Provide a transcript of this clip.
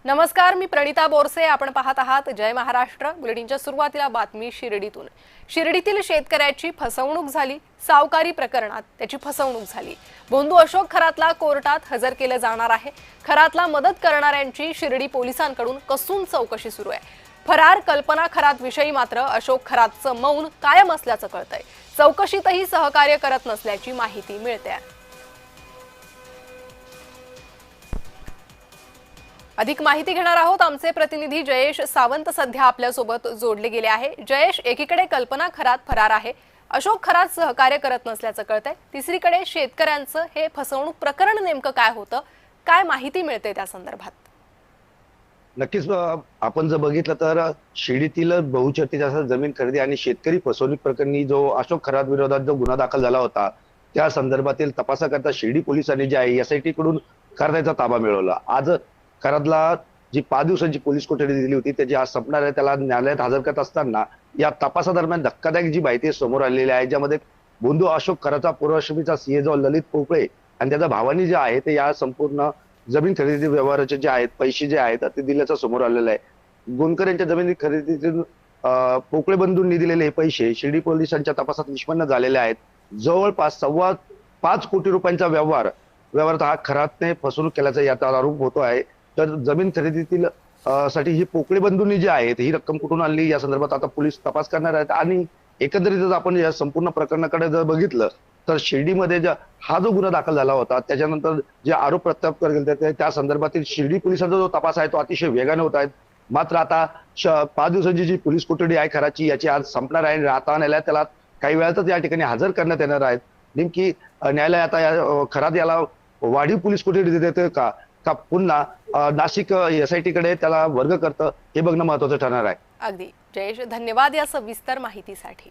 नमस्कार, मी प्रणिता बोरसे. आपण पाहत आहात जय महाराष्ट्र. बुलेटिनच्या सुरुवातीला बातमी शिर्डीतून. शिर्डीतील शेतकऱ्याची फसवणूक झाली. सावकारी प्रकरणात त्याची फसवणूक झाली. बोंधू अशोक खरातला कोर्टात हजर केलं जाणार आहे. खरातला मदत करणाऱ्यांची शिर्डी पोलिसांकडून कसून चौकशी सुरू आहे. फरार कल्पना खरात विषयी मात्र अशोक खरातचं मौन कायम असल्याचं कळतंय. चौकशीतही सहकार्य करत नसल्याची माहिती मिळते. अधिक माहिती घेणार आहोत. आमचे प्रतिनिधी जयेश सावंत सध्या आपल्या सोबत जोडले गेले आहे. जयेश, एकीकडे कल्पना खरात फरार आहे, अशोक खरात सहकार्य करत नसल्याचं कळतंय. तिसरीकडे शेतकऱ्यांचं हे फसवणूक प्रकरण नेमकं काय होतं, काय माहिती मिळते त्या संदर्भात? नक्कीच आपण जर बघितलं तर शिर्डीतील बहुचर्चित असा जमीन खरेदी आणि शेतकरी फसवणूक प्रकरणी जो अशोक खरात विरोधात जो गुन्हा दाखल झाला होता त्या संदर्भातील तपासाकरता शिर्डी पोलिसांनी जे आहे एसआयटी कडून खराताचा ताबा मिळवला. आज खरातला जी 5 दिवसांची पोलीस कोठडी दिली होती त्याची आज संपणार आहे. त्याला न्यायालयात हजर करत असताना या तपासादरम्यान धक्कादायक जी माहिती समोर आलेली आहे, ज्यामध्ये बोंधू अशोक खरातचा पूर्वश्रमीचा सीए जो ललित पोकळे आणि त्याच्या भावानी जे आहे ते या संपूर्ण जमीन खरेदी व्यवहाराचे जे आहेत पैसे जे आहेत ते दिल्याचं समोर आलेलं आहे. गोंदकर यांच्या जमिनी खरेदीतून पोकळे बंधूंनी दिलेले हे पैसे शिर्डी पोलिसांच्या तपासात निष्पन्न झालेले आहेत. जवळपास 5.25 कोटी रुपयांचा व्यवहारात हा खरातने फसवणूक केल्याचा याचा आरोप होतो आहे. तर जमीन खरेदीतील साठी ही पोकळे बंधूंनी जी आहेत ही रक्कम कुठून आणली या संदर्भात आता पोलीस तपास करणार आहेत. आणि एकंदरीतच आपण या संपूर्ण प्रकरणाकडे जर बघितलं तर शिर्डीमध्ये हा जो गुन्हा दाखल झाला होता त्याच्यानंतर जे आरोप प्रत्यारोप केले त्या संदर्भातील शिर्डी पोलिसांचा जो तपास आहे तो अतिशय वेगाने होत आहे. मात्र आता 5 दिवसांची जी पोलीस कोठडी आहे खराची याची आज संपणार आहे. आता न्यायालयात त्याला काही वेळातच या ठिकाणी हजर करण्यात येणार आहेत. नेमकी न्यायालय आता खरात याला वाढीव पोलीस कोठडी देते का पुन्हा नाशिक एसआयटी कडे त्याला वर्ग करतं हे बघणं महत्वाचं ठरणार आहे. अगदी जयेश, धन्यवाद या सविस्तर माहितीसाठी.